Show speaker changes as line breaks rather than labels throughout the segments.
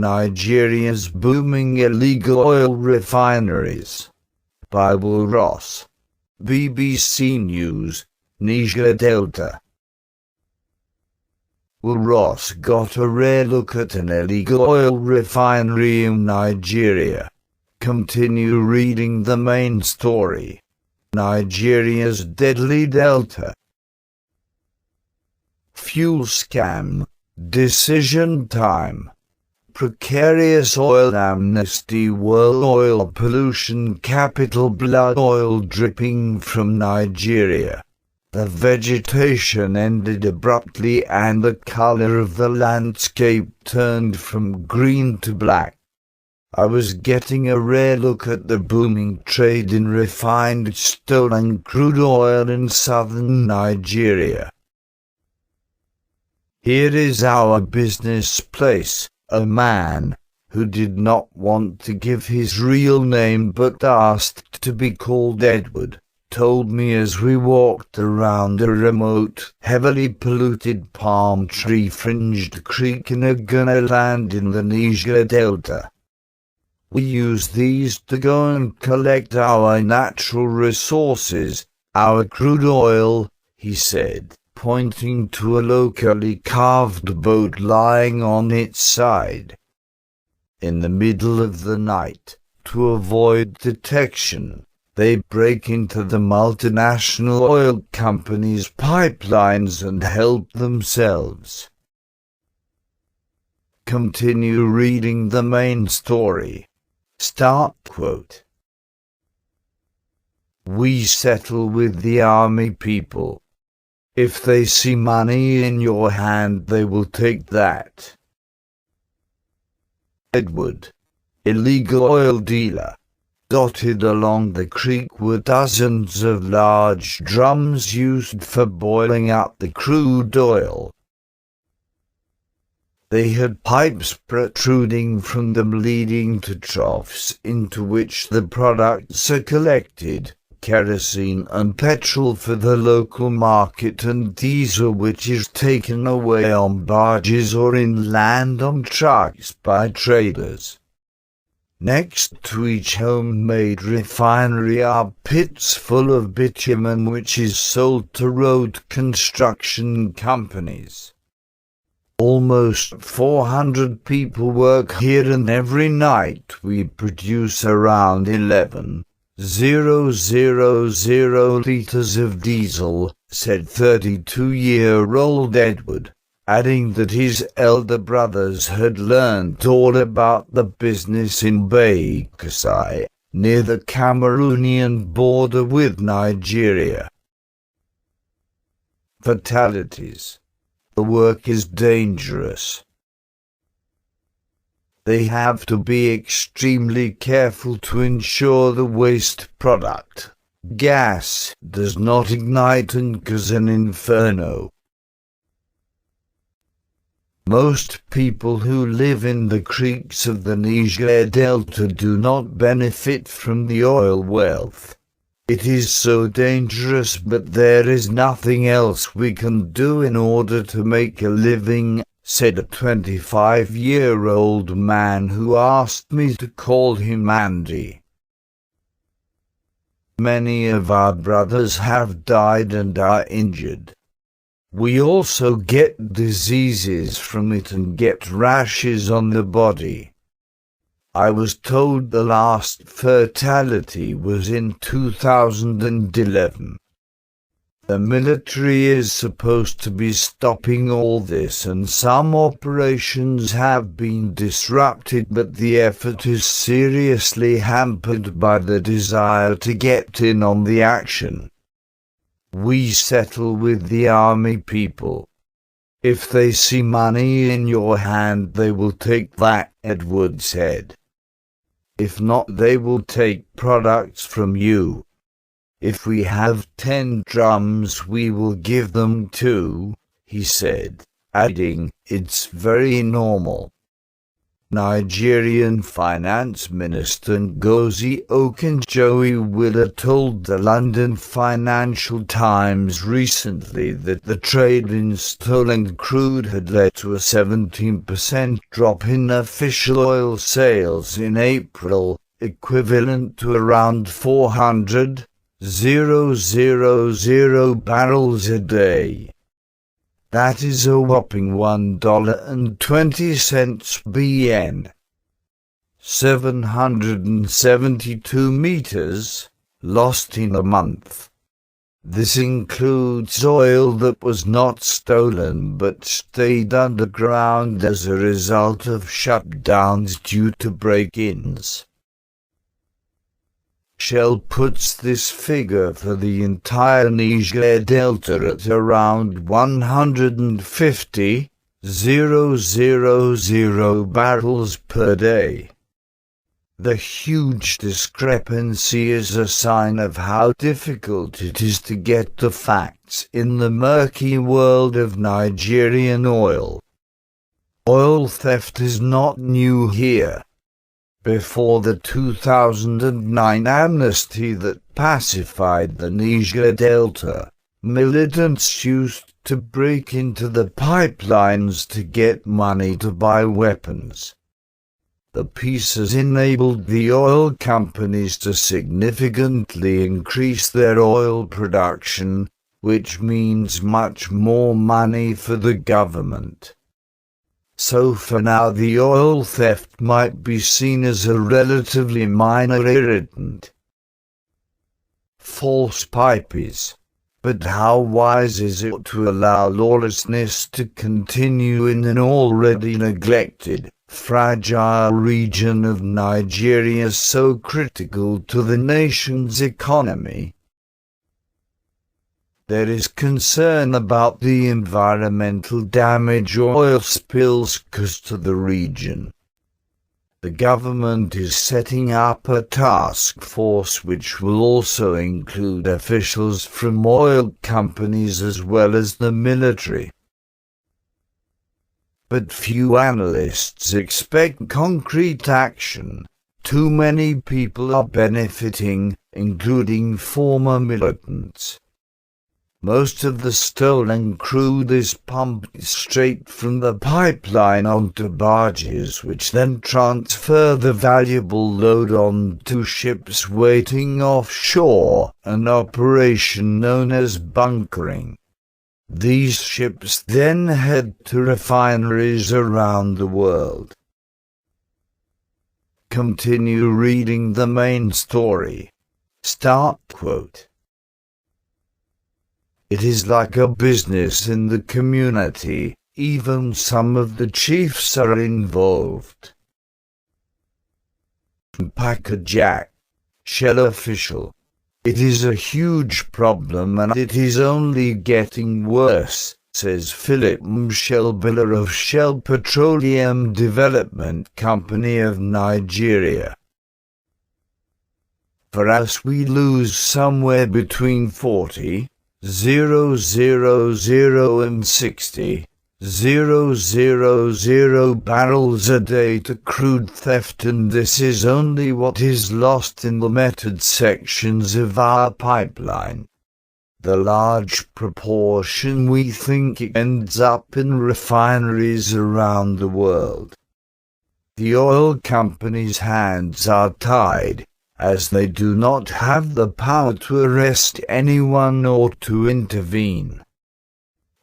Nigeria's booming illegal oil refineries. By Will Ross. BBC News, Niger Delta. Will Ross got a rare look at an illegal oil refinery in Nigeria. Continue reading the main story. Nigeria's deadly Delta. Fuel scam. Decision time. Precarious oil amnesty. World oil pollution capital. Blood oil dripping from Nigeria. The vegetation ended abruptly and the color of the landscape turned from green to black. I was getting a rare look at the booming trade in refined stolen crude oil in southern Nigeria. Here is our business place. A man, who did not want to give his real name but asked to be called Edward, told me as we walked around a remote, heavily polluted palm tree-fringed creek in Oganaland in the Niger Delta. We use these to go and collect our natural resources, our crude oil, he said, pointing to a locally carved boat lying on its side. In the middle of the night, to avoid detection, they break into the multinational oil companies' pipelines and help themselves. Continue reading the main story. Start quote. We settle with the army people. If they see money in your hand, they will take that. Edward, illegal oil dealer. Dotted along the creek were dozens of large drums used for boiling up the crude oil. They had pipes protruding from them leading to troughs into which the products are collected. Kerosene and petrol for the local market and diesel which is taken away on barges or inland on trucks by traders. Next to each homemade refinery are pits full of bitumen which is sold to road construction companies. Almost 400 people work here and every night we produce around 11,000 liters of diesel, said 32-year-old Edward, adding that his elder brothers had learned all about the business in Bakasai, near the Cameroonian border with Nigeria. Fatalities. The work is dangerous. They have to be extremely careful to ensure the waste product, gas, does not ignite and cause an inferno. Most people who live in the creeks of the Niger Delta do not benefit from the oil wealth. It is so dangerous, but there is nothing else we can do in order to make a living, said a 25-year-old man who asked me to call him Andy. Many of our brothers have died and are injured. We also get diseases from it and get rashes on the body. I was told the last fatality was in 2011. The military is supposed to be stopping all this and some operations have been disrupted, but the effort is seriously hampered by the desire to get in on the action. We settle with the army people. If they see money in your hand, they will take that, Edward said. If not, they will take products from you. If we have 10 drums, we will give them 2, he said, adding, it's very normal. Nigerian Finance Minister Ngozi Okonjo-Iweala told the London Financial Times recently that the trade in stolen crude had led to a 17% drop in official oil sales in April, equivalent to around 400,000 barrels a day. That is a whopping $1.20 BN. 772 meters lost in a month. This includes oil that was not stolen but stayed underground as a result of shutdowns due to break-ins. Shell puts this figure for the entire Niger Delta at around 150,000 barrels per day. The huge discrepancy is a sign of how difficult it is to get the facts in the murky world of Nigerian oil. Oil theft is not new here. Before the 2009 amnesty that pacified the Niger Delta, militants used to break into the pipelines to get money to buy weapons. The peace has enabled the oil companies to significantly increase their oil production, which means much more money for the government. So for now the oil theft might be seen as a relatively minor irritant. False pipes. But how wise is it to allow lawlessness to continue in an already neglected, fragile region of Nigeria so critical to the nation's economy? There is concern about the environmental damage oil spills cause to the region. The government is setting up a task force which will also include officials from oil companies as well as the military. But few analysts expect concrete action. Too many people are benefiting, including former militants. Most of the stolen crude is pumped straight from the pipeline onto barges, which then transfer the valuable load onto ships waiting offshore, an operation known as bunkering. These ships then head to refineries around the world. Continue reading the main story. Start quote. It is like a business in the community, even some of the chiefs are involved. Packer Jack, Shell official. It is a huge problem and it is only getting worse, says Philip Mshelbiller of Shell Petroleum Development Company of Nigeria. For us we lose somewhere between 40,000 and 60,000 barrels a day to crude theft, and this is only what is lost in the metered sections of our pipeline. The large proportion we think ends up in refineries around the world. The oil companies' hands are tied, as they do not have the power to arrest anyone or to intervene.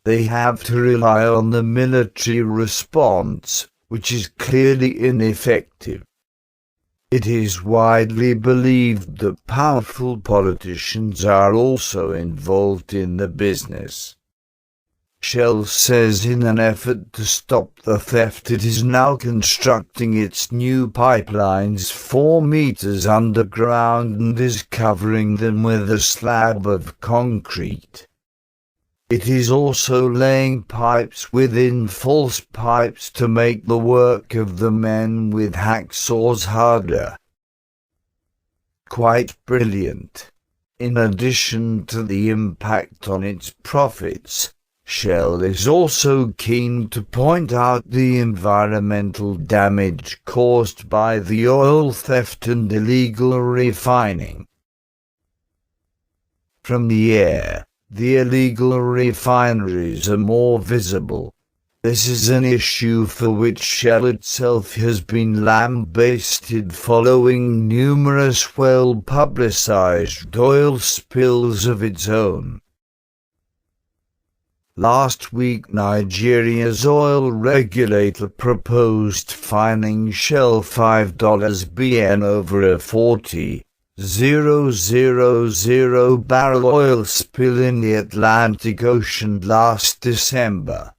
They have to rely on the military response, which is clearly ineffective. It is widely believed that powerful politicians are also involved in the business. Shell says in an effort to stop the theft it is now constructing its new pipelines 4 meters underground and is covering them with a slab of concrete. It is also laying pipes within false pipes to make the work of the men with hacksaws harder. Quite brilliant. In addition to the impact on its profits, Shell is also keen to point out the environmental damage caused by the oil theft and illegal refining. From the air, the illegal refineries are more visible. This is an issue for which Shell itself has been lambasted following numerous well-publicized oil spills of its own. Last week, Nigeria's oil regulator proposed fining Shell $5 bn over a 40,000 barrel oil spill in the Atlantic Ocean last December.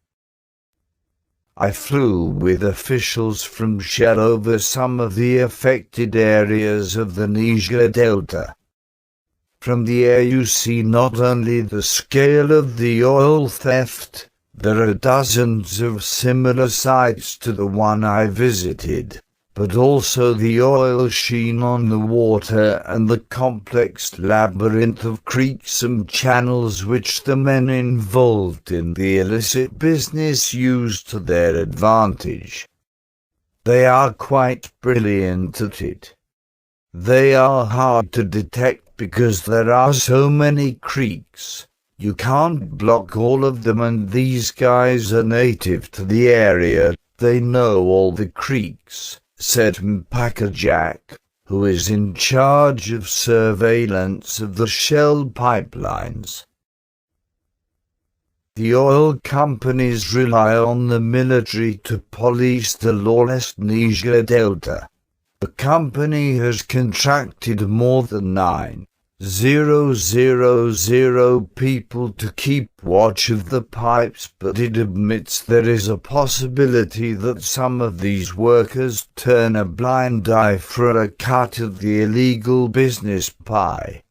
I flew with officials from Shell over some of the affected areas of the Niger Delta. From the air you see not only the scale of the oil theft, there are dozens of similar sites to the one I visited, but also the oil sheen on the water and the complex labyrinth of creeks and channels which the men involved in the illicit business use to their advantage. They are quite brilliant at it. They are hard to detect because there are so many creeks. You can't block all of them, and these guys are native to the area. They know all the creeks, said Mpaka Jack, who is in charge of surveillance of the Shell pipelines. The oil companies rely on the military to police the lawless Niger Delta. The company has contracted more than 9,000 people to keep watch of the pipes, but it admits there is a possibility that some of these workers turn a blind eye for a cut of the illegal business pie.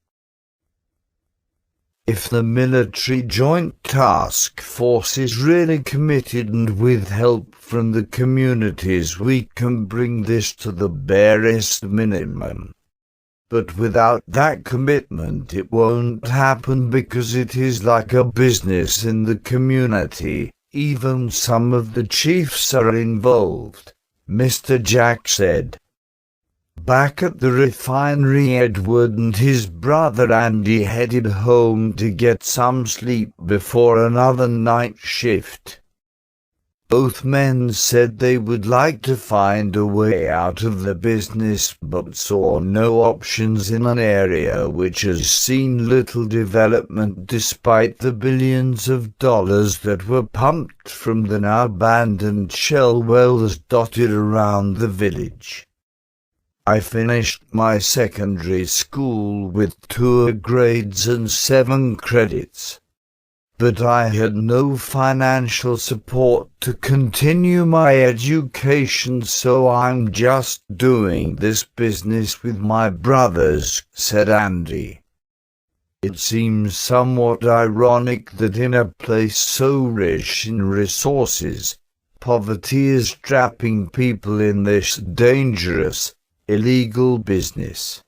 If the military joint task force is really committed and with help from the communities, we can bring this to the barest minimum. But without that commitment it won't happen, because it is like a business in the community. Even some of the chiefs are involved, Mr. Jack said. Back at the refinery, Edward and his brother Andy headed home to get some sleep before another night shift. Both men said they would like to find a way out of the business, but saw no options in an area which has seen little development despite the billions of dollars that were pumped from the now abandoned Shell wells dotted around the village. I finished my secondary school with 2 grades and 7 credits. But I had no financial support to continue my education, so I'm just doing this business with my brothers, said Andy. It seems somewhat ironic that in a place so rich in resources, poverty is trapping people in this dangerous, illegal business.